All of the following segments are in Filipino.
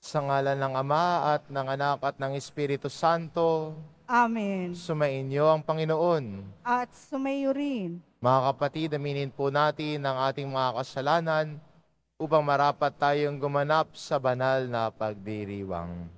Sa ngalan ng Ama at ng Anak at ng Espiritu Santo, Amen. sumainyo ang Panginoon. At sumayo rin. Mga kapatid, aminin po natin ang ating mga kasalanan upang marapat tayong gumanap sa banal na pagdiriwang.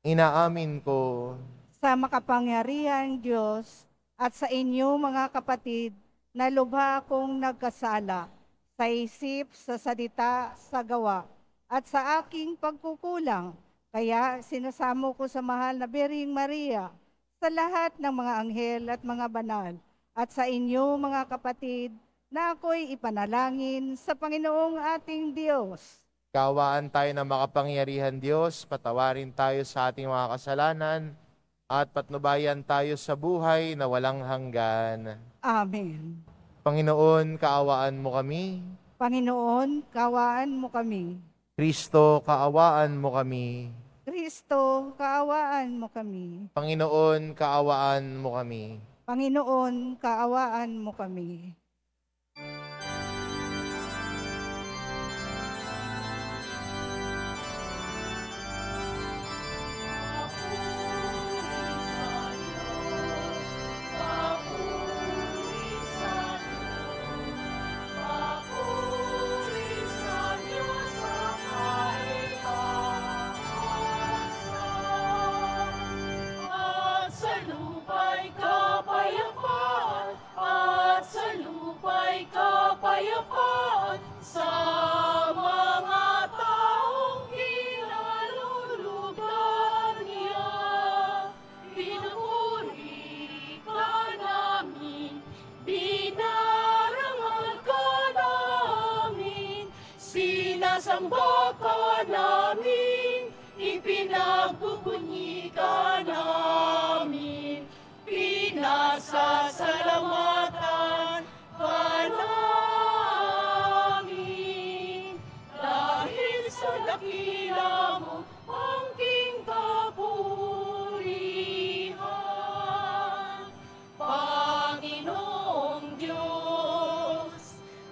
Inaamin ko Sa makapangyarihan Diyos at sa inyo mga kapatid, na lubha akong nagkasala sa isip, sa salita, sa gawa, at sa aking pagkukulang. Kaya sinasamo ko sa mahal na Birheng Maria, sa lahat ng mga anghel at mga banal, at sa inyo mga kapatid, na ako'y ipanalangin sa Panginoong ating Diyos. kawaan tayo ng makapangyarihan Diyos, patawarin tayo sa ating mga kasalanan, at patnubayan tayo sa buhay na walang hanggan. Amen. Panginoon, kaawaan mo kami. Panginoon, kawaan mo kami. Kristo, kaawaan mo kami. Kristo, kaawaan mo kami. Panginoon, kaawaan mo kami. Panginoon, kaawaan mo kami. Sinasamba ka namin, ipinagbubunyi ka namin, pinasasalamatan ka namin. Dahil sa dakila mo, angking kapurihan, Panginoong Diyos,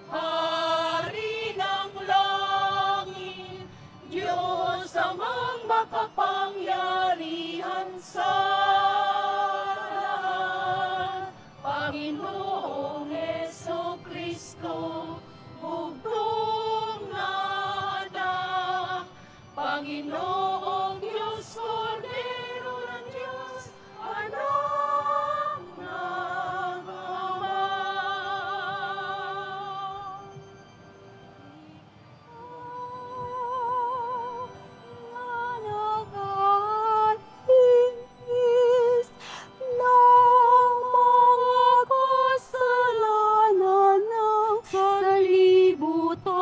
Hari ng langit, Diyos amang makapangyarihan sa lahat. Panginoong Jesucristo, bugtong na anak, Panginoong Diyos, Kordero ng Diyos, anak ng Ama. Nanagantis ng mga kasalanan ng salibutan.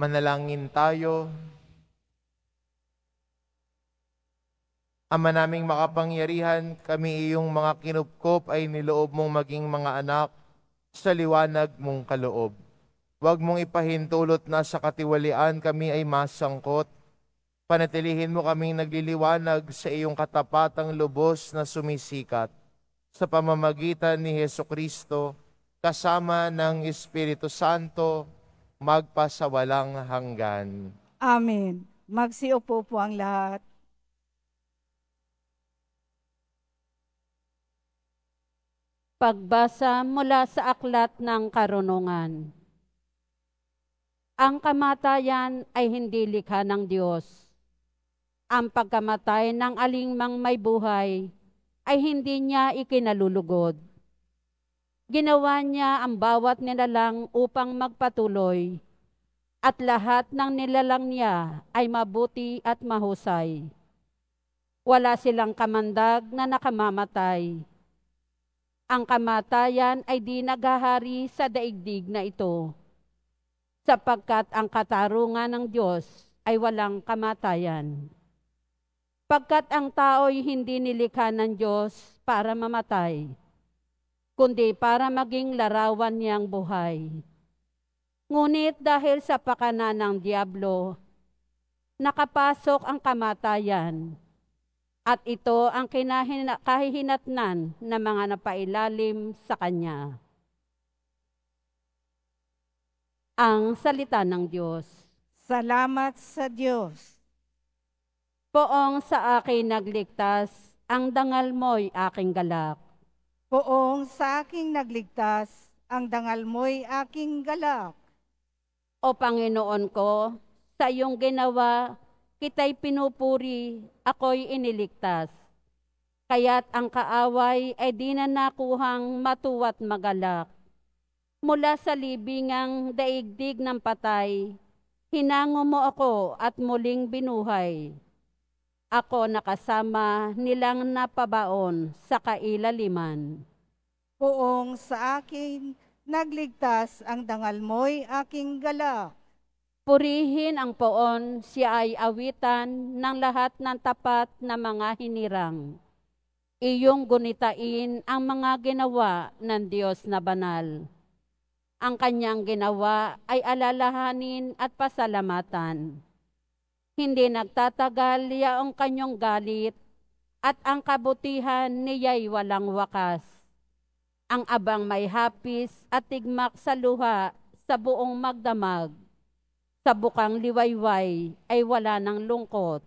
Manalangin tayo. Ama naming makapangyarihan, kami iyong mga kinupkop ay niloob mong maging mga anak sa liwanag mong kaloob. Huwag mong ipahintulot na sa katiwalian kami ay masangkot. Panatilihin mo kaming nagliliwanag sa iyong katapatang lubos na sumisikat sa pamamagitan ni Hesukristo, kasama ng Espiritu Santo, magpasawalang hanggan. Amen. Magsiupo po ang lahat. Pagbasa mula sa Aklat ng Karunungan. Ang kamatayan ay hindi likha ng Diyos. Ang pagkamatay ng alingmang may buhay ay hindi niya ikinalulugod. Ginawa niya ang bawat nilalang upang magpatuloy, at lahat ng nilalang niya ay mabuti at mahusay. Wala silang kamandag na nakamamatay. Ang kamatayan ay di naghahari sa daigdig na ito, sapagkat ang katarungan ng Diyos ay walang kamatayan. Pagkat ang tao'y hindi nilikha ng Diyos para mamatay, kundi para maging larawan niyang buhay. Ngunit dahil sa pakana ng Diablo, nakapasok ang kamatayan, at ito ang kahihinatnan ng mga napailalim sa Kanya. Ang salita ng Diyos. Salamat sa Diyos. Poong sa akin nagligtas, ang dangal mo'y aking galak. Poong sa aking nagligtas, ang dangal mo'y aking galak. O Panginoon ko, sa iyong ginawa, kita'y pinupuri, ako'y iniligtas. Kaya't ang kaaway ay di na nakuhang matuwa't magalak. Mula sa libingang daigdig ng patay, hinango mo ako at muling binuhay. Ako nakasama nilang napabaon sa kailaliman. Poong sa akin nagligtas, ang dangal mo'y aking galak. Purihin ang poon, siya ay awitan ng lahat ng tapat na mga hinirang. Iyong gunitain ang mga ginawa ng Diyos na banal. Ang kanyang ginawa ay alalahanin at pasalamatan. Hindi nagtatagal yaong kanyang galit, at ang kabutihan niya'y walang wakas. Ang abang may hapis at tigmak sa luha sa buong magdamag. Sa bukang liwayway ay wala ng lungkot,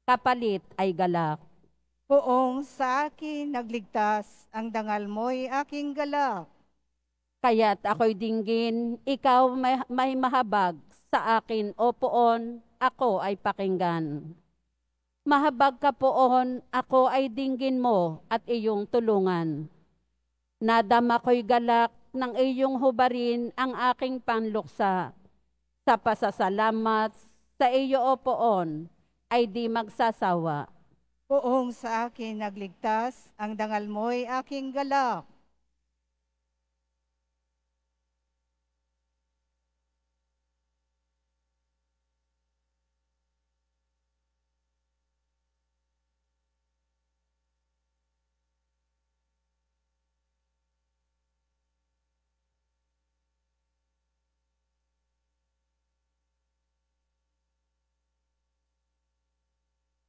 kapalit ay galak. Poong sa akin nagligtas, ang dangal mo'y aking galak. Kaya't ako'y dinggin, ikaw may mahabag sa akin, o poon, ako ay pakinggan. Mahabag ka poon, ako ay dinggin mo at iyong tulungan. Nadama ko'y galak ng iyong hubarin ang aking panluksa. Sa pasasalamat sa iyo, o poon, ay di magsasawa. Poong sa akin nagligtas, ang dangal mo'y aking galak.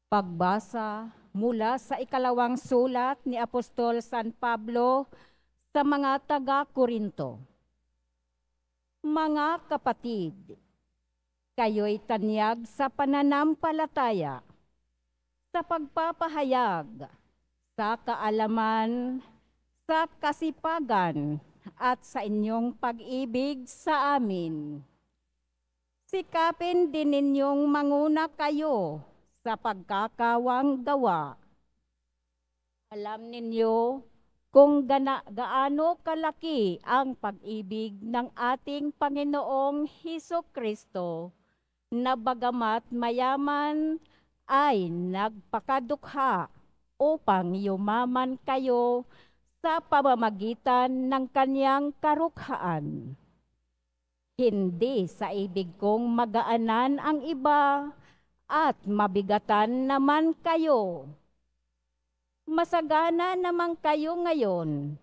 Pagbasa mula sa ikalawang sulat ni Apostol San Pablo sa mga taga-Korinto. Mga kapatid, kayo'y tanyag sa pananampalataya, sa pagpapahayag, sa kaalaman, sa kasipagan, at sa inyong pag-ibig sa amin. Sikapin din ninyong manguna kayo sa pagkakawang gawa. Alam ninyo kung gaano kalaki ang pag-ibig ng ating Panginoong Hesukristo, na bagamat mayaman ay nagpakadukha upang yumaman kayo sa pamamagitan ng kanyang karukhaan. Hindi sa ibig kong magaanan ang iba at mabigatan naman kayo. Masagana naman kayo ngayon.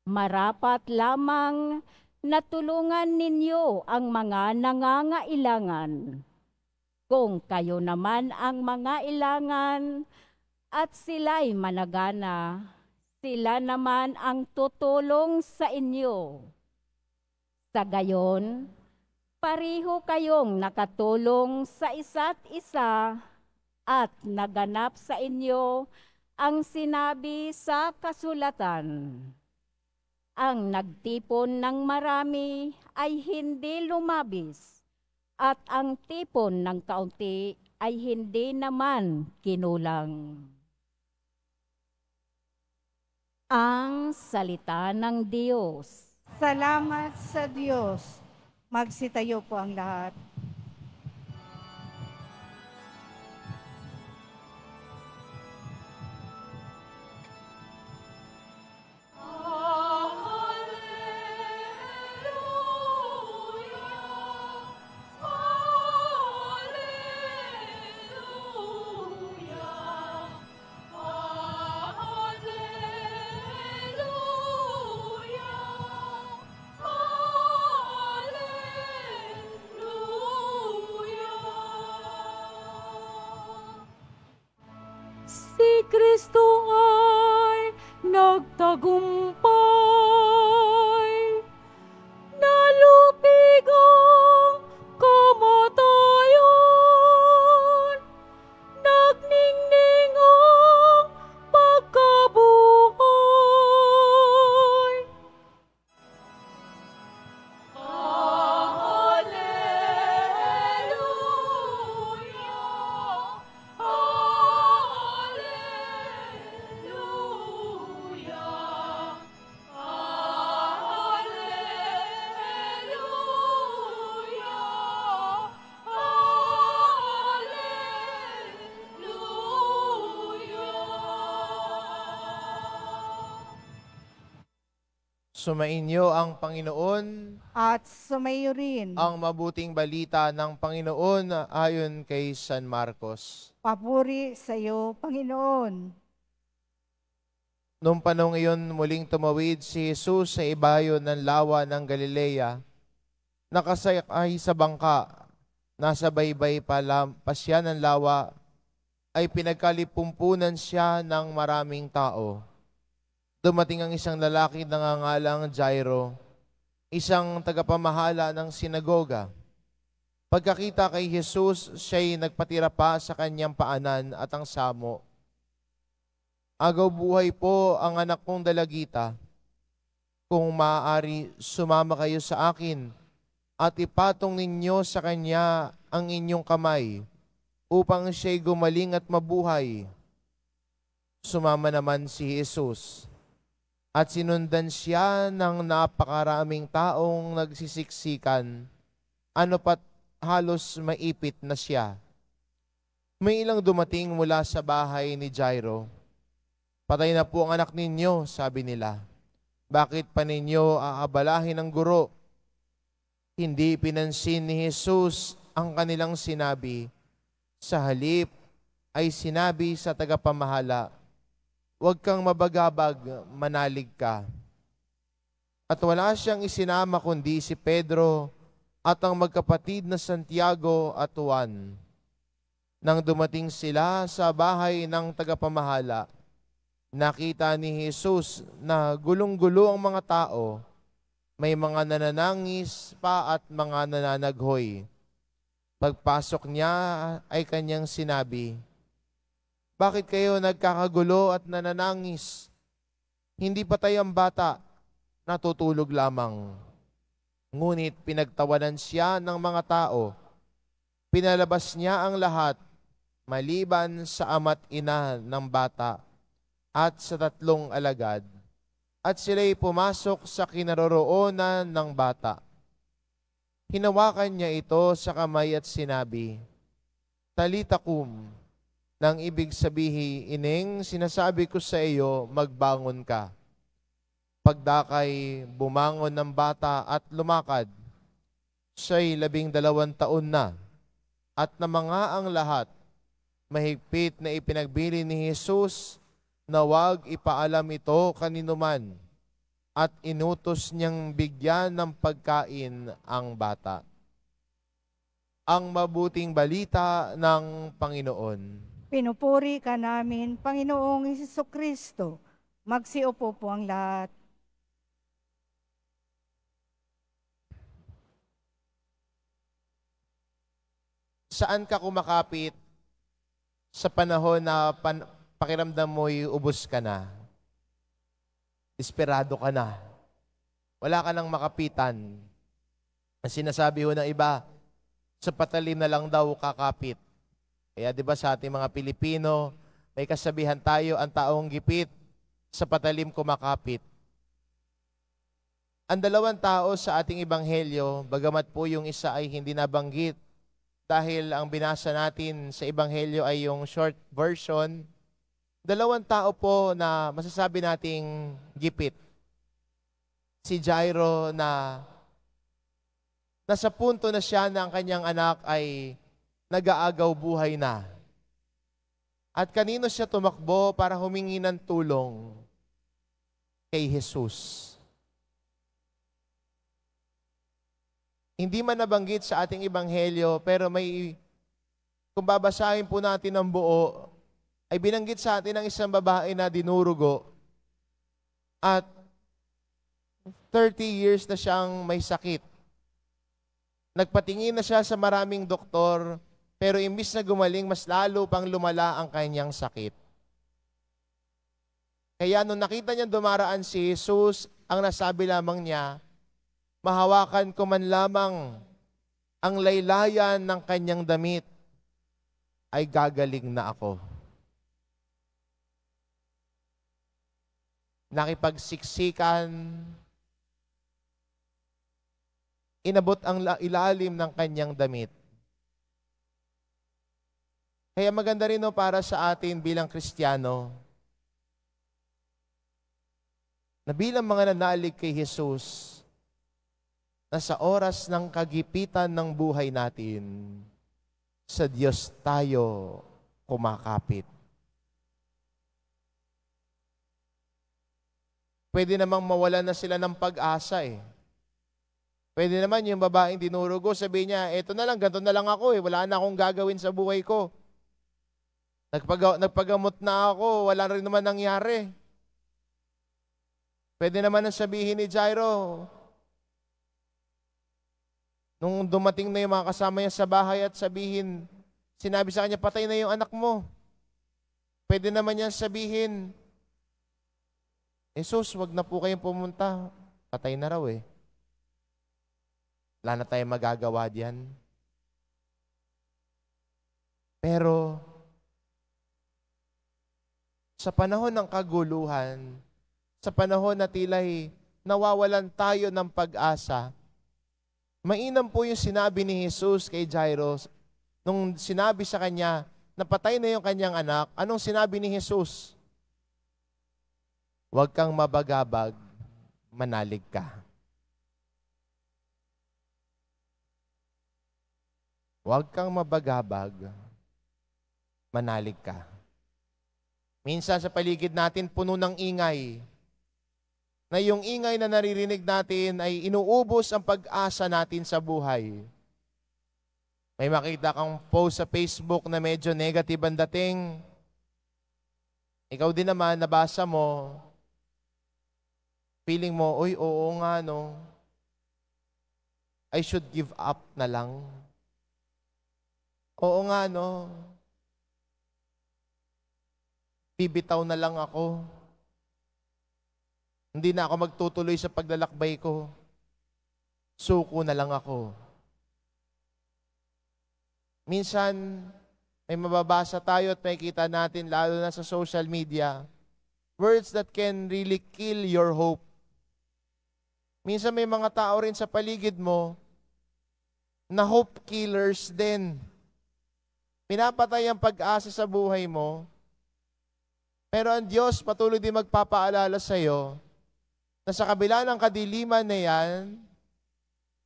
Marapat lamang na tulungan ninyo ang mga nangangailangan. Kung kayo naman ang mga ilangan at sila'y managana, sila naman ang tutulong sa inyo. Sa gayon, pareho kayong nakatulong sa isa't isa at naganap sa inyo ang sinabi sa kasulatan. Ang nagtipon ng marami ay hindi lumabis, at ang tipon ng kaunti ay hindi naman kinulang. Ang salita ng Diyos. Salamat sa Diyos. Magsitayo po ang lahat. Si Kristo ay nagtagumpay, nalupig ang kamatayan, nagningning ang pagkabuhay. Sumainyo ang Panginoon, At sumayo rin. ang mabuting balita ng Panginoon ayon kay San Marcos. Papuri sa iyo, Panginoon. Noong panong iyon, muling tumawid si Jesus sa ibayo ng lawa ng Galilea. Nakasakay sa bangka, nasa baybay pa siya ng lawa, ay pinagkalipumpunan siya ng maraming tao. Dumating ang isang lalaki na nangangalang Jairo, isang tagapamahala ng sinagoga. Pagkakita kay Jesus, siya'y nagpatira pa sa kanyang paanan at ang samo. Agaw buhay po ang anak kong dalagita. Kung maaari, sumama kayo sa akin at ipatong ninyo sa kanya ang inyong kamay upang siya'y gumaling at mabuhay. Sumama naman si Jesus at sinundan siya ng napakaraming taong nagsisiksikan, ano pat halos maipit na siya. May ilang dumating mula sa bahay ni Jairo. Patay na po ang anak ninyo, sabi nila. Bakit pa ninyo aabalahin ang guro? Hindi pinansin ni Jesus ang kanilang sinabi. Sa halip ay sinabi sa tagapamahala, huwag kang mabagabag, manalig ka. At wala siyang isinama kundi si Pedro at ang magkapatid na Santiago at Juan. Nang dumating sila sa bahay ng tagapamahala, nakita ni Jesus na gulong-gulo ang mga tao, may mga nananangis pa at mga nananaghoy. Pagpasok niya ay kanyang sinabi, bakit kayo nagkakagulo at nananangis? Hindi patay ang bata, natutulog lamang. Ngunit pinagtawanan siya ng mga tao. Pinalabas niya ang lahat, maliban sa ama't ina ng bata at sa 3 alagad. At sila'y pumasok sa kinaroroonan ng bata. Hinawakan niya ito sa kamay at sinabi, Talita kum, nang ibig sabihin, ining sinasabi ko sa iyo, magbangon ka. Pagdakay, bumangon ng bata at lumakad. Siya'y 12 taon na at na mga ang lahat, mahigpit na ipinagbili ni Jesus na huwag ipaalam ito kaninuman at inutos niyang bigyan ng pagkain ang bata. Ang mabuting balita ng Panginoon. Pinupuri ka namin, Panginoong Jesucristo. Magsiupo po ang lahat. Saan ka kumakapit sa panahon na pakiramdam mo'y ubos ka na? Desperado ka na. Wala ka nang makapitan. Ang sinasabi ho ng iba, sa patalim na lang daw kakapit. Kaya 'di ba sa ating mga Pilipino, may kasabihan tayo, ang taong gipit sa patalim kumakapit. Ang dalawang tao sa ating ebanghelyo, bagamat po yung isa ay hindi nabanggit, dahil ang binasa natin sa ebanghelyo ay yung short version, dalawang tao po na masasabi nating gipit. Si Jairo na nasa punto na siya na ang kanyang anak ay nag-aagaw buhay na. At kanino siya tumakbo para humingi ng tulong? Kay Jesus. Hindi man nabanggit sa ating ebanghelyo, pero kung babasahin po natin ang buo, ay binanggit sa atin ang isang babae na dinurugo at 30 years na siyang may sakit. Nagpatingin na siya sa maraming doktor, pero imbis na gumaling, mas lalo pang lumala ang kanyang sakit. Kaya nung nakita niya dumaraan si Jesus, ang nasabi lamang niya, mahawakan ko man lamang ang laylayan ng kanyang damit, ay gagaling na ako. Nakipagsiksikan, inabot ang ilalim ng kanyang damit. Kaya maganda rin para sa atin bilang Kristiyano, na bilang mga nanalig kay Jesus, na sa oras ng kagipitan ng buhay natin, sa Diyos tayo kumakapit. Pwede namang mawalan na sila ng pag-asa eh. Pwede naman yung babaeng dinurugo, sabi niya, eto na lang, ganito na lang ako eh, wala na akong gagawin sa buhay ko. Nagpagamot na ako, wala rin naman nangyari. Pwede naman ang sabihin ni Jairo, nung dumating na yung mga kasama niya sa bahay at sinabi sa kanya, patay na yung anak mo. Pwede naman niya sabihin, Jesus, wag na po kayong pumunta. Patay na raw eh. Wala na tayong magagawa diyan. Pero, sa panahon ng kaguluhan, sa panahon na tila'y nawawalan tayo ng pag-asa, mainam po yung sinabi ni Jesus kay Jairo, nung sinabi sa kanya, napatay na yung kanyang anak, anong sinabi ni Jesus? Huwag kang mabagabag, manalig ka. Huwag kang mabagabag, manalig ka. Minsan sa paligid natin, puno ng ingay, na yung ingay na naririnig natin ay inuubos ang pag-asa natin sa buhay. May makita kang post sa Facebook na medyo negative ang dating. Ikaw din naman, nabasa mo, feeling mo, oy, oo nga, no. I should give up na lang. Oo nga, no. Bibitaw na lang ako. Hindi na ako magtutuloy sa paglalakbay ko. Suko na lang ako. Minsan, may mababasa tayo at makikita natin, lalo na sa social media, words that can really kill your hope. Minsan may mga tao rin sa paligid mo na hope killers din. Pinapatay ang pag-asa sa buhay mo. Pero ang Diyos patuloy din magpapaalala sa iyo na sa kabila ng kadiliman na yan,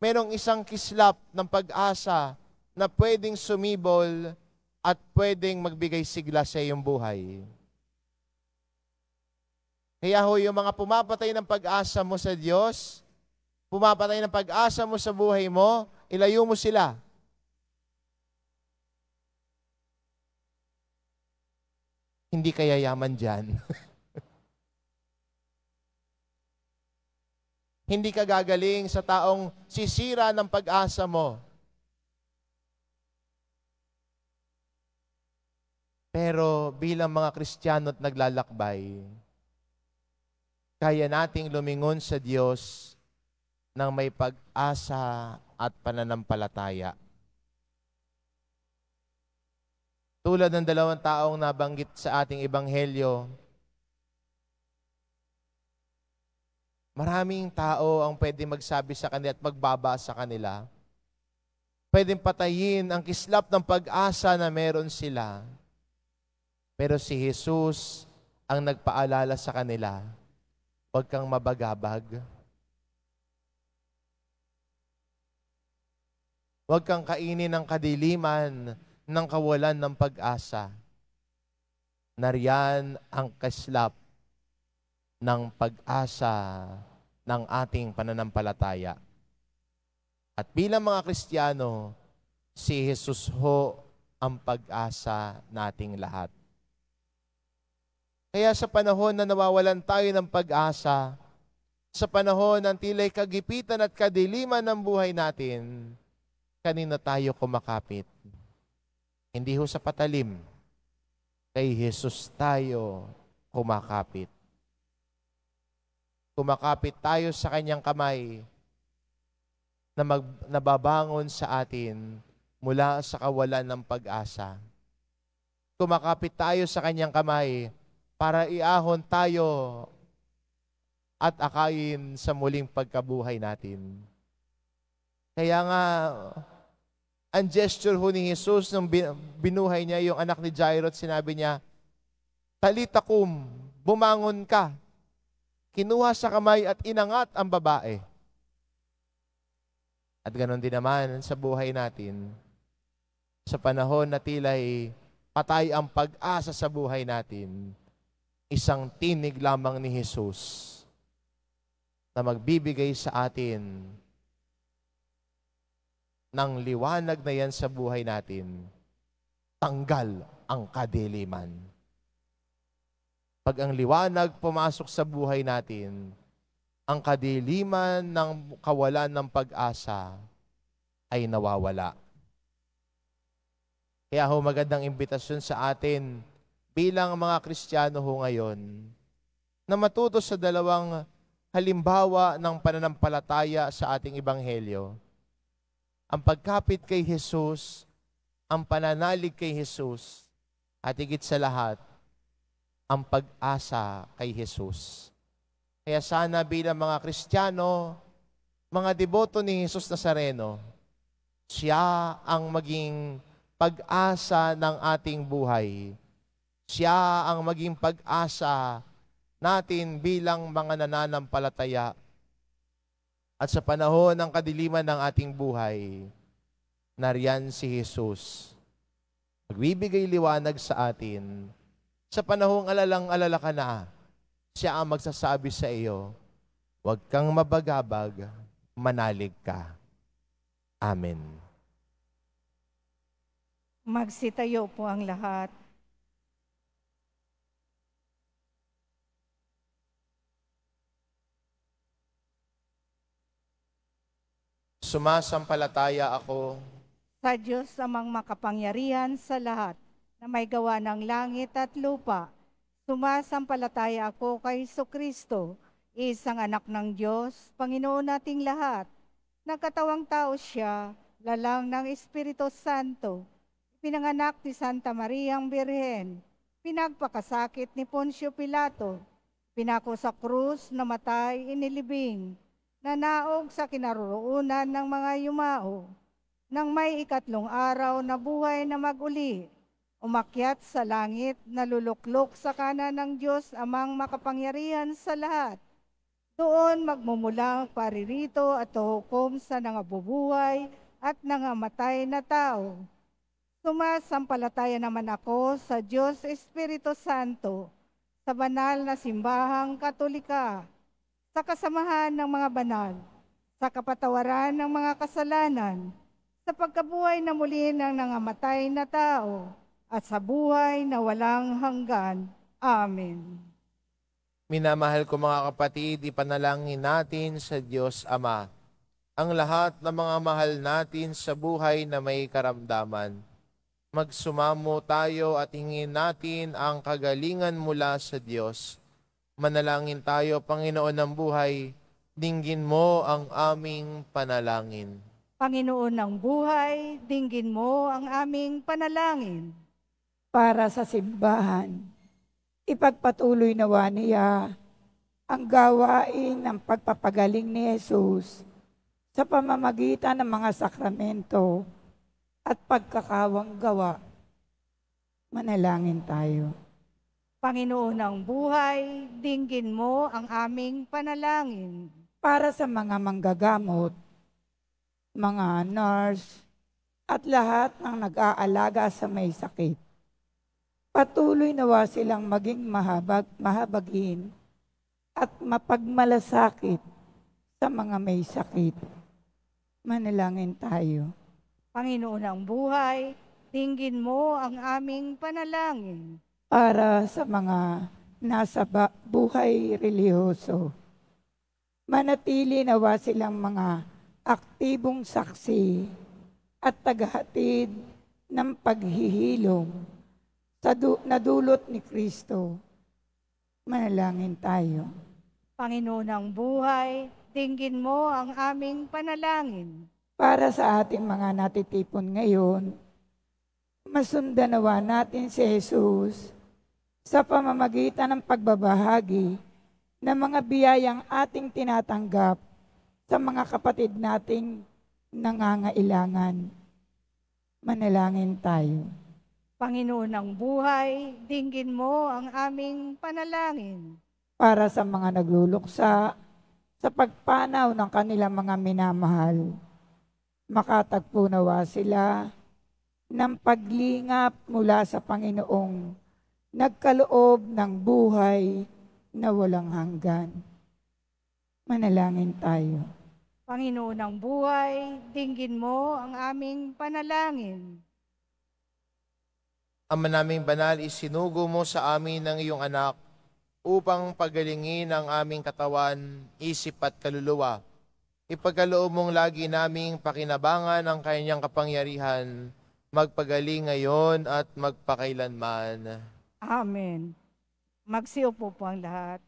merong isang kislap ng pag-asa na pwedeng sumibol at pwedeng magbigay sigla sa iyong buhay. Kaya ho, yung mga pumapatay ng pag-asa mo sa Diyos, pumapatay ng pag-asa mo sa buhay mo, ilayo mo sila. Hindi ka yayaman dyan. Hindi ka gagaling sa taong sisira ng pag-asa mo. Pero bilang mga Kristiyano at naglalakbay, kaya nating lumingon sa Diyos ng may pag-asa at pananampalataya. Tulad ng dalawang taong nabanggit sa ating ebanghelyo, maraming tao ang pwede magsabi sa kanila at magbaba sa kanila. Pwedeng patayin ang kislap ng pag-asa na meron sila. Pero si Jesus ang nagpaalala sa kanila, huwag kang mabagabag. Huwag kang kainin ng kadiliman ng kawalan ng pag-asa. Nariyan ang kislap ng pag-asa ng ating pananampalataya. At bilang mga Kristiyano, si Jesus ho ang pag-asa nating lahat. Kaya sa panahon na nawawalan tayo ng pag-asa, sa panahon ng tila'y kagipitan at kadiliman ng buhay natin, kanino tayo kumakapit? Hindi ho sa patalim, kay Jesus tayo kumakapit. Kumakapit tayo sa kanyang kamay na nababangon sa atin mula sa kawalan ng pag-asa. Kumakapit tayo sa kanyang kamay para iahon tayo at akayin sa muling pagkabuhay natin. Kaya nga, ang gesture ho ni Jesus nung binuhay niya yung anak ni Jairus, sinabi niya, "Talita kum, bumangon ka." Kinuha sa kamay at inangat ang babae. At ganoon din naman sa buhay natin. Sa panahon na tila'y patay ang pag-asa sa buhay natin, isang tinig lamang ni Jesus na magbibigay sa atin ng liwanag na yan sa buhay natin, tanggal ang kadiliman. Pag ang liwanag pumasok sa buhay natin, ang kadiliman ng kawalan ng pag-asa ay nawawala. Kaya ho, magandang imbitasyon sa atin bilang mga Kristiyano ho ngayon na matuto sa dalawang halimbawa ng pananampalataya sa ating ebanghelyo. Ang pagkapit kay Jesus, ang pananalig kay Jesus, at higit sa lahat, ang pag-asa kay Jesus. Kaya sana bilang mga Kristiyano, mga deboto ni Jesus Nazareno, siya ang maging pag-asa ng ating buhay. Siya ang maging pag-asa natin bilang mga nananampalataya. At sa panahon ng kadiliman ng ating buhay, nariyan si Jesus. Magbibigay liwanag sa atin. Sa panahong alalang-alala ka na, siya ang magsasabi sa iyo, huwag kang mabagabag, manalig ka. Amen. Magsitayo po ang lahat. Sumasampalataya ako Sa Diyos amang makapangyarihan sa lahat, na may gawa ng langit at lupa, sumasampalataya ako kay Jesucristo, isang anak ng Diyos, Panginoon nating lahat. Nagkatawang tao siya, lalang ng Espiritu Santo, pinanganak ni Santa Mariang Birhen, pinagpakasakit ni Poncio Pilato, pinako sa krus, namatay, inilibing, nanaog sa kinaroroonan ng mga yumao, nang may ikatlong araw na buhay na maguli, umakyat sa langit, naluluklok sa kanan ng Diyos amang makapangyarihan sa lahat. Doon magmumula ang paririto at hukom sa nangabubuhay at nangamatay na tao. Sumasampalataya naman ako sa Diyos Espiritu Santo, sa banal na simbahang Katolika, sa kasamahan ng mga banal, sa kapatawaran ng mga kasalanan, sa pagkabuhay na muli ng nangamatay na tao, at sa buhay na walang hanggan. Amen. Minamahal ko mga kapatid, ipanalangin natin sa Diyos Ama ang lahat ng mga mahal natin sa buhay na may karamdaman. Magsumamo tayo at hingin natin ang kagalingan mula sa Diyos. Manalangin tayo, Panginoon ng buhay, dinggin mo ang aming panalangin. Panginoon ng buhay, dinggin mo ang aming panalangin. Para sa simbahan, ipagpatuloy nawa niya ang gawain ng pagpapagaling ni Jesus sa pamamagitan ng mga sakramento at pagkakawang gawa. Manalangin tayo. Panginoon ng buhay, dinggin mo ang aming panalangin. Para sa mga manggagamot, mga nurse, at lahat ng nag-aalaga sa may sakit. Patuloy nawa silang maging mahabagin at mapagmalasakit sa mga may sakit. Manalangin tayo. Panginoon ng buhay, dinggin mo ang aming panalangin. Para sa mga nasa buhay relihiyoso, manatili nawa silang mga aktibong saksi at tagahatid ng paghihilom sa nadulot ni Kristo. Manalangin tayo. Panginoon ng buhay, dinggin mo ang aming panalangin. Para sa ating mga natitipon ngayon, masundan nawa natin si Jesus sa pamamagitan ng pagbabahagi ng mga biyayang ating tinatanggap sa mga kapatid nating nangangailangan. Manalangin tayo. Panginoon ng buhay, dinggin mo ang aming panalangin. Para sa mga nagluluksa sa pagpanaw ng kanilang mga minamahal, makatagpo nawa sila ng paglingap mula sa Panginoong nagkaloob ng buhay na walang hanggan. Manalangin tayo. Panginoon ng buhay, dinggin mo ang aming panalangin. Ama naming banal, isinugo mo sa amin ng iyong anak upang pagalingin ang aming katawan, isip at kaluluwa. Ipagkaloob mong lagi naming pakinabangan ang kanyang kapangyarihan, magpagaling ngayon at magpakailanman. Amen. Magsiupo po ang lahat.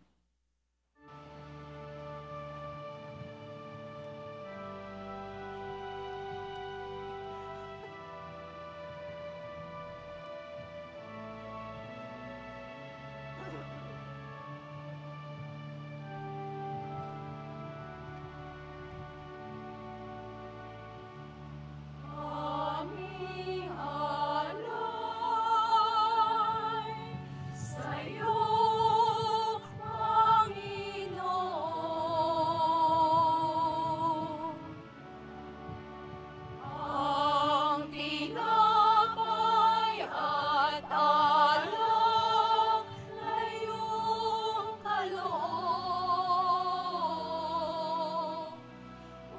Aming alay sa'yo, Panginoon. Ang tinapay at alak na iyong kaloob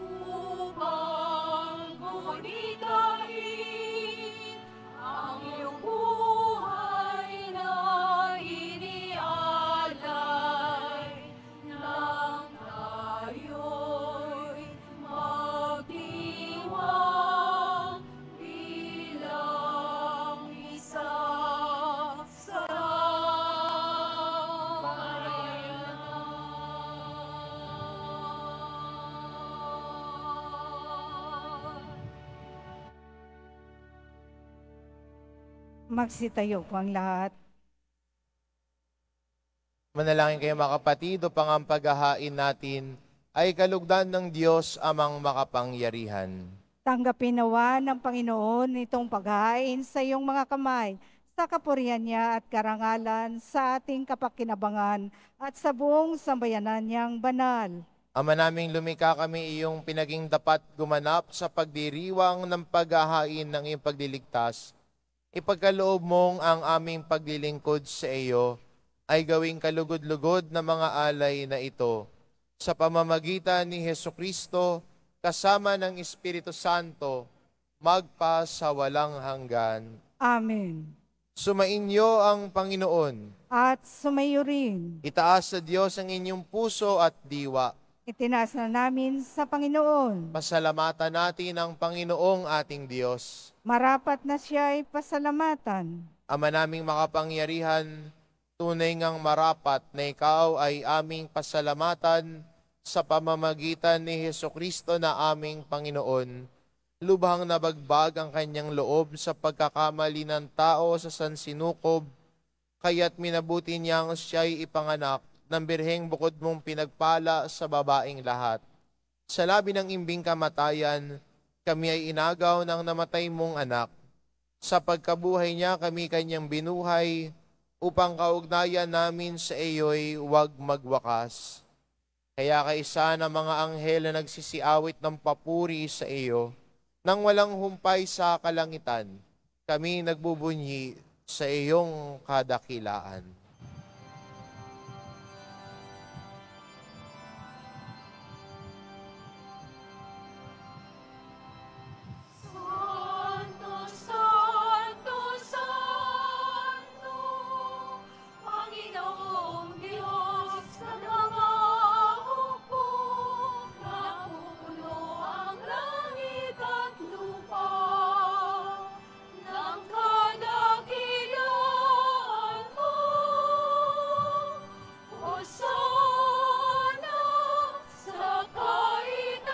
upang gunitahin ang iyong buhay na inialay nang tayo'y magdiwang bilang isa sa bayan. Magsitayo po ang lahat. Manalangin kayo mga kapatid upang ang paghahain natin ay kalugdan ng Diyos amang makapangyarihan. Tanggapin nawa ng Panginoon itong paghahain sa iyong mga kamay sa kapurihan niya at karangalan, sa ating kapakinabangan at sa buong sambayanan niyang banal. Ama naming lumikha kami iyong pinaging dapat gumanap sa pagdiriwang ng paghahain ng iyong pagliligtas. Ipagkaloob mong ang aming paglilingkod sa iyo ay gawing kalugod-lugod na mga alay na ito. Sa pamamagitan ni Hesukristo, kasama ng Espiritu Santo, magpa sa walang hanggan. Amen. Sumainyo ang Panginoon. At sumayo rin. Itaas sa Diyos ang inyong puso at diwa. Itinaas na namin sa Panginoon. Pasalamatan natin ang Panginoong ating Diyos. Marapat na siya ay pasalamatan. Ama naming makapangyarihan, tunay ngang marapat na ikaw ay aming pasalamatan sa pamamagitan ni Hesukristo na aming Panginoon. Lubhang nabagbag ang kanyang loob sa pagkakamali ng tao sa sansinukob, kaya't minabuti niyang siya'y ipanganak ng birheng bukod mong pinagpala sa babaing lahat. Sa labi ng imbing kamatayan, kami ay inagaw ng namatay mong anak. Sa pagkabuhay niya kami kanyang binuhay, upang kaugnayan namin sa iyo'y huwag magwakas. Kaya kaisa ng mga anghel na nagsisiawit ng papuri sa iyo, nang walang humpay sa kalangitan, kami nagbubunyi sa iyong kadakilaan. Santo, Santo, Santo, Panginoong Diyos ng mga hukbo, napupuno ang langit at lupa ng kadakilaan mo. Hosana sa kaitaasan,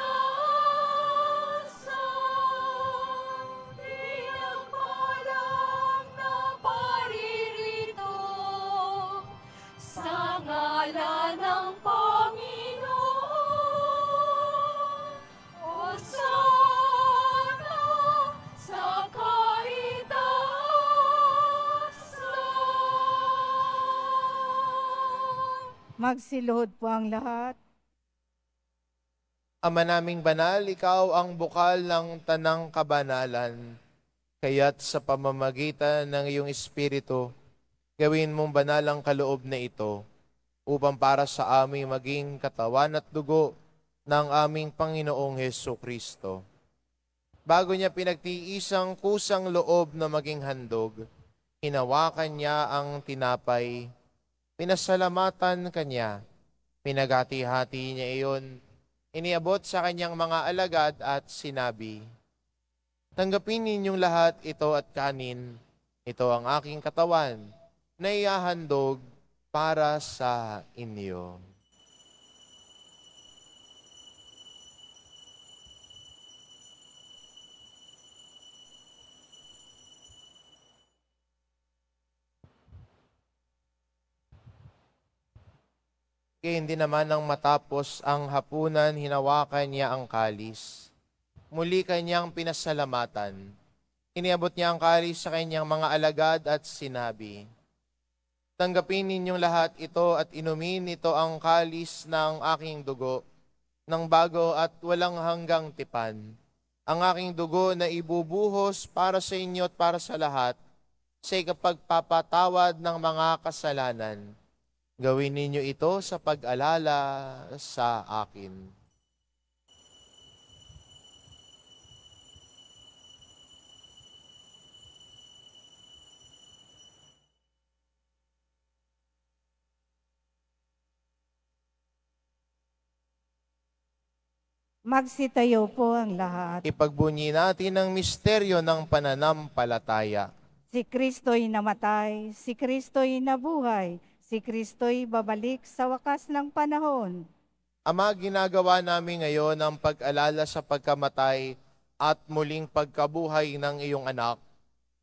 pinagpalang na paririto sa ngalan ng Panginoon. Hosana sa kaitaasan. Magsiluhod po ang lahat. Ama naming banal, ikaw ang bukal ng tanang kabanalan. Kaya't sa pamamagitan ng iyong Espiritu, gawin mong banal ang kaloob na ito, upang para sa aming maging katawan at dugo ng aming Panginoong Hesukristo. Bago niya pinagtiisang kusang loob na maging handog, hinawakan niya ang tinapay, pinasalamatan kanya, pinaghati-hati niya iyon, iniabot sa kanyang mga alagad at sinabi, "Tanggapin ninyong lahat ito at kanin, ito ang aking katawan na ihahandog para sa inyo." Kaya hindi naman nang matapos ang hapunan, hinawakan niya ang kalis. Muli kanyang pinasalamatan. Iniabot niya ang kalis sa kanyang mga alagad at sinabi, "Tanggapin ninyong lahat ito at inumin ito ang kalis ng aking dugo, ng bago at walang hanggang tipan. Ang aking dugo na ibubuhos para sa inyo at para sa lahat, sa ikapagpapatawad ng mga kasalanan. Gawin ninyo ito sa pag-alala sa akin." Magsitayo po ang lahat. Ipagbunyi natin ang misteryo ng pananampalataya. Si Kristo'y namatay, si Kristo'y nabuhay, si Kristo'y babalik sa wakas ng panahon. Ama, ginagawa namin ngayon ang pag-alala sa pagkamatay at muling pagkabuhay ng iyong anak.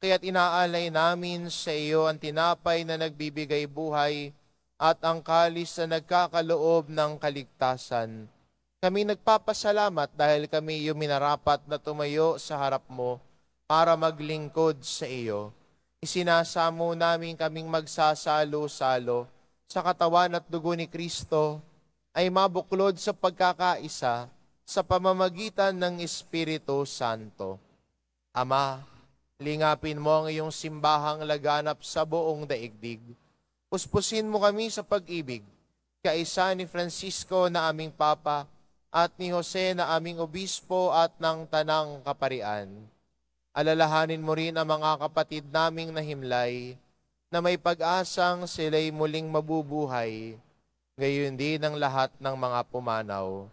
Kaya't inaalay namin sa iyo ang tinapay na nagbibigay buhay at ang kalis na nagkakaloob ng kaligtasan. Kami nagpapasalamat dahil kami iyong minarapat na tumayo sa harap mo para maglingkod sa iyo. Isinasamo namin kaming magsasalo-salo sa katawan at dugo ni Kristo ay mabuklod sa pagkakaisa sa pamamagitan ng Espiritu Santo. Ama, lingapin mo ang iyong simbahang laganap sa buong daigdig. Puspusin mo kami sa pag-ibig, kaisa ni Francisco na aming Papa at ni Jose na aming Obispo at ng Tanang Kaparian. Alalahanin mo rin ang mga kapatid naming nahimlay na may pag-asang sila'y muling mabubuhay, gayon din ang lahat ng mga pumanaw.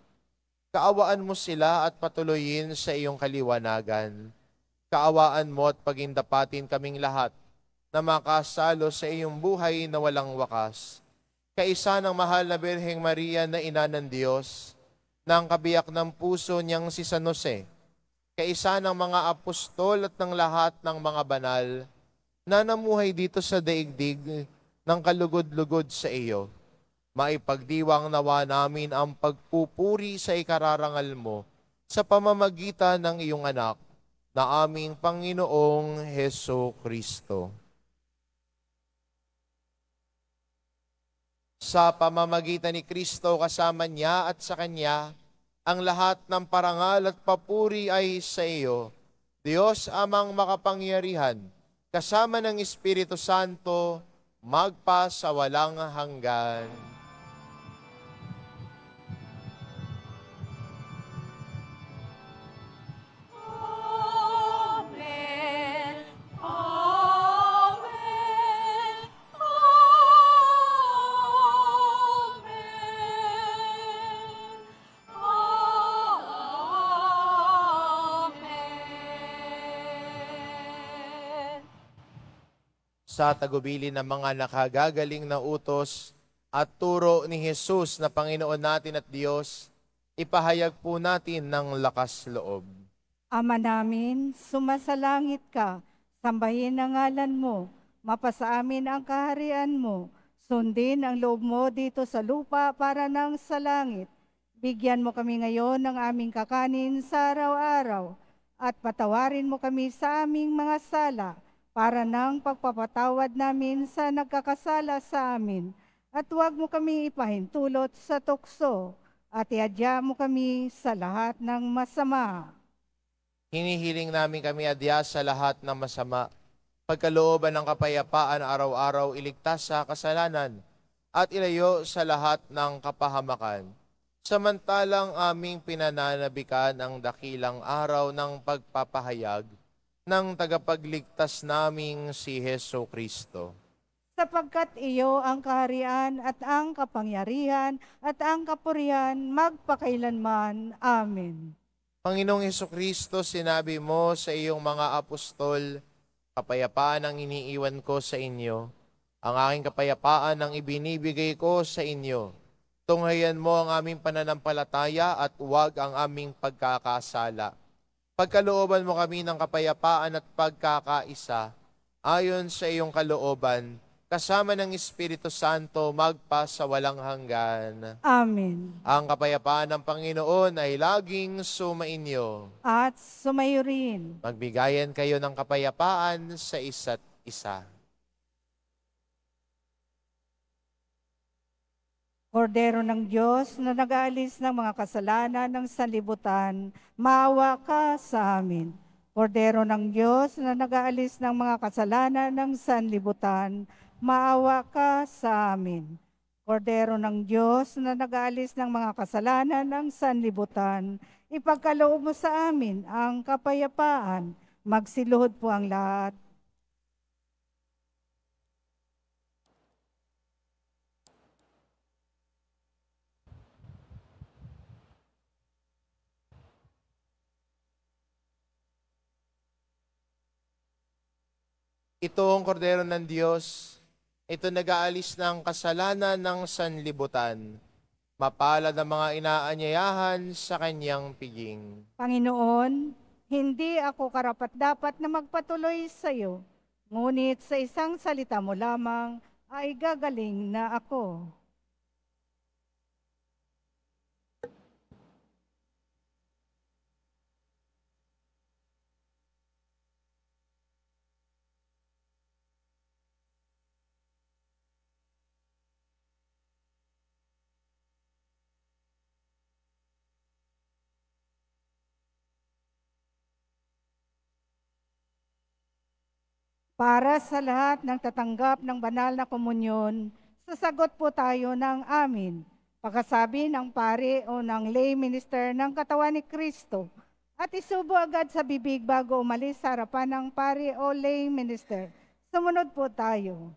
Kaawaan mo sila at patuloyin sa iyong kaliwanagan. Kaawaan mo at pagindapatin kaming lahat na makasalo sa iyong buhay na walang wakas. Kaisa ng mahal na Birheng Maria na Ina ng Diyos, ng kabiyak ng puso niyang si San Jose, kaisa ng mga apostol at ng lahat ng mga banal na namuhay dito sa daigdig ng kalugod-lugod sa iyo. Maipagdiwang nawa namin ang pagpupuri sa ikararangal mo sa pamamagitan ng iyong anak na aming Panginoong Heso Kristo. Sa pamamagitan ni Kristo kasama niya at sa Kanya, ang lahat ng parangal at papuri ay sa iyo, Diyos amang makapangyarihan, kasama ng Espiritu Santo, magpa sa walang hanggan. Amen. Amen. Amen. Sa tagubilin ng mga nakagagaling na utos at turo ni Jesus na Panginoon natin at Diyos, ipahayag po natin ng lakas loob. Ama namin, sumasalangit ka, sambahin ang ngalan mo, mapasa amin ang kaharian mo, sundin ang loob mo dito sa lupa para nang sa langit. Bigyan mo kami ngayon ng aming kakanin sa araw-araw, at patawarin mo kami sa aming mga sala, para nang pagpapatawad namin sa nagkakasala sa amin. At huwag mo kami ipahintulot sa tukso, at iadya mo kami sa lahat ng masama. Hinihiling namin kami adya sa lahat ng masama, pagkalooban ng kapayapaan araw-araw iligtas sa kasalanan, at ilayo sa lahat ng kapahamakan. Samantalang aming pinananabikan ang dakilang araw ng pagpapahayag ng tagapagligtas naming si Heso Kristo. Sapagkat iyo ang kaharian at ang kapangyarihan at ang kapurihan magpakailanman. Amen. Panginoong Heso Kristo, sinabi mo sa iyong mga apostol, kapayapaan ang iniiwan ko sa inyo. Ang aking kapayapaan ang ibinibigay ko sa inyo. Tunghayan mo ang aming pananampalataya at huwag ang aming pagkakasala. Pagkalooban mo kami ng kapayapaan at pagkakaisa, ayon sa iyong kalooban, kasama ng Espiritu Santo magpa sa walang hanggan. Amen. Ang kapayapaan ng Panginoon ay laging sumainyo. At sumayo rin. Magbigayan kayo ng kapayapaan sa isa't isa. Kordero ng Diyos na nag-aalis ng mga kasalanan ng sanlibutan, maawa ka sa amin. Kordero ng Diyos na nag-aalis ng mga kasalanan ng sanlibutan, maawa ka sa amin. Kordero ng Diyos na nag-aalis ng mga kasalanan ng sanlibutan, ipagkaloob mo sa amin ang kapayapaan. Magsiluhod po ang lahat. Ito ang kordero ng Diyos. Ito nag-aalis ng kasalanan ng sanlibutan. Mapalad ang mga inaanyayahan sa kanyang piging. Panginoon, hindi ako karapat-dapat na magpatuloy sa iyo, ngunit sa isang salita mo lamang ay gagaling na ako. Para sa lahat ng tatanggap ng banal na komunyon, sasagot po tayo ng amin. Pagkasabi ng pari o ng lay minister ng katawan ni Kristo at isubo agad sa bibig bago umalis sa harapan ng pari o lay minister. Sumunod po tayo.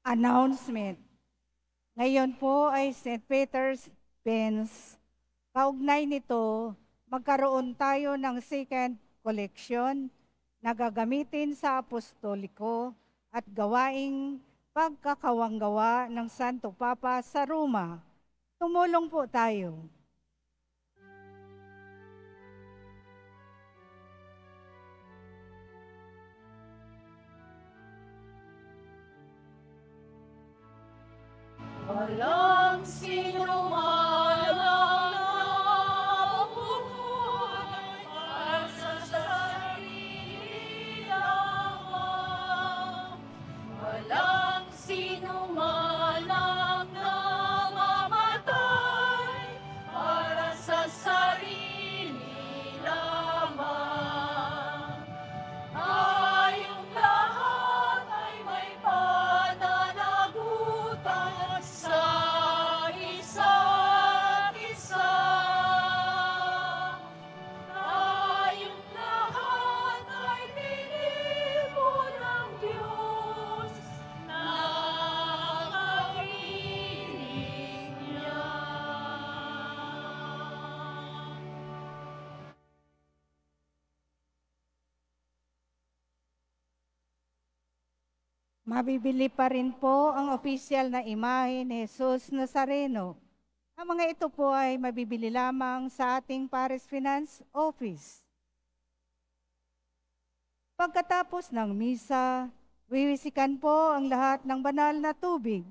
Announcement. Ngayon po ay St. Peter's Pens. Kaugnay nito, magkaroon tayo ng second collection na gagamitin sa apostoliko at gawaing pagkakawanggawa ng Santo Papa sa Roma. Tumulong po tayo. Walang sino man ang nabubuhay para sa sarili lamang. Walang sino man ang namamatay para sa sarili lamang. Tayong lahat ay may pananagutan sa isa't isa. Tayong lahat ay pinili ng Diyos na kapiling niya. Mabibili pa rin po ang opisyal na imahe ni Jesus Nazareno. Ang mga ito po ay mabibili lamang sa ating Paris Finance Office. Pagkatapos ng misa, wiwisikan po ang lahat ng banal na tubig.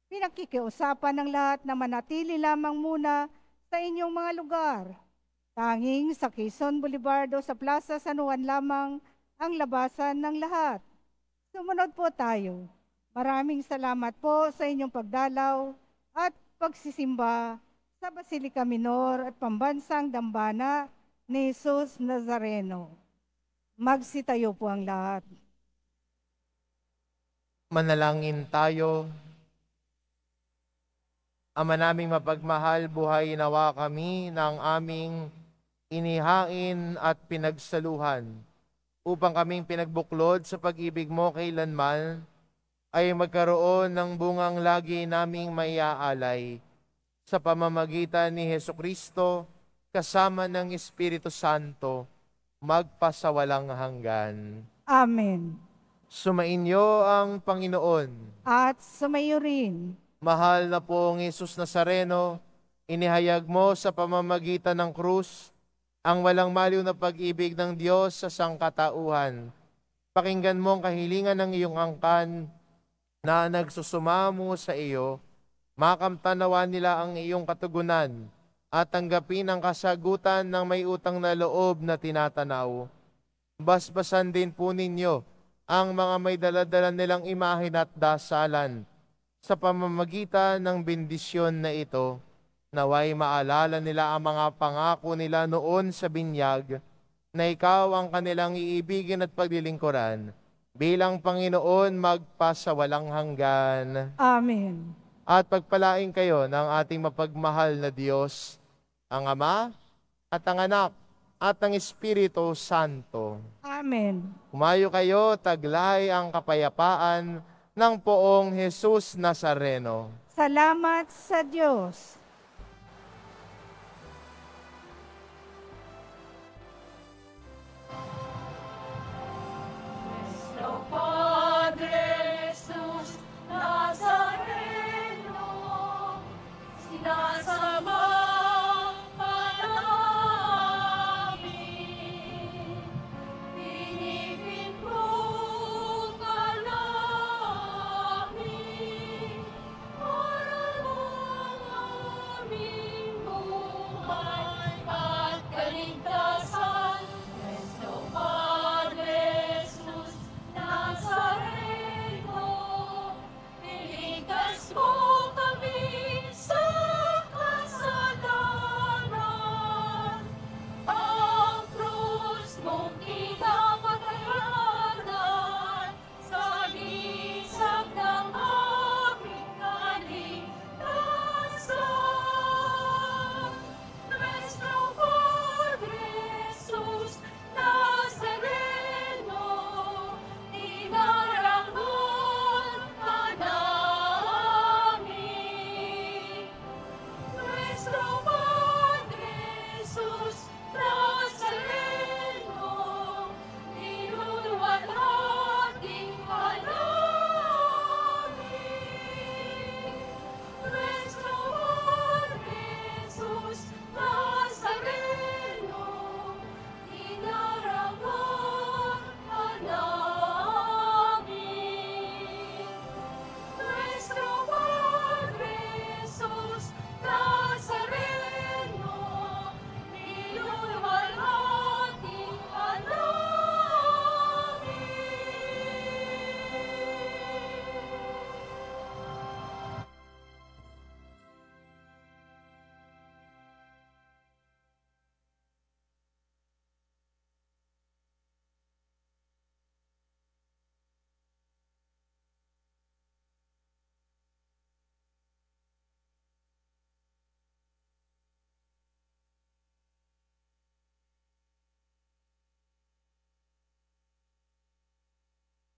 Pinakikiusapan ng lahat na manatili lamang muna sa inyong mga lugar. Tanging sa Quezon Boulevard o sa Plaza San Juan lamang ang labasan ng lahat. Sumunod po tayo. Maraming salamat po sa inyong pagdalaw at pagsisimba sa Basilica Minor at Pambansang Dambana ni Jesus Nazareno. Magsitayo po ang lahat. Manalangin tayo. Ama naming mapagmahal, buhay nawa kami ng aming inihain at pinagsaluhan upang kaming pinagbuklod sa pag-ibig mo kailanman ay magkaroon ng bungang lagi naming maiaalay sa pamamagitan ni Hesukristo kasama ng Espiritu Santo magpasawalang hanggan. Amen. Sumainyo ang Panginoon. At sumayo rin. Mahal na pong Jesus Nazareno, inihayag mo sa pamamagitan ng krus ang walang maliw na pag-ibig ng Diyos sa sangkatauhan. Pakinggan mo ang kahilingan ng iyong angkan na nagsusumamo sa iyo. Makamtanawan nila ang iyong katugunan at tanggapin ang kasagutan ng may utang na loob na tinatanaw. Basbasan din po ninyo ang mga may daladala nilang imahin at dasalan sa pamamagitan ng bendisyon na ito. Naway maalala nila ang mga pangako nila noon sa binyag na ikaw ang kanilang iibigin at paglilingkuran bilang Panginoon magpasawalang hanggan. Amen. At pagpalain kayo ng ating mapagmahal na Diyos, ang Ama at ang Anak at ang Espiritu Santo. Amen. Humayo kayo, taglay ang kapayapaan ng poong Jesus Nazareno. Salamat sa Diyos.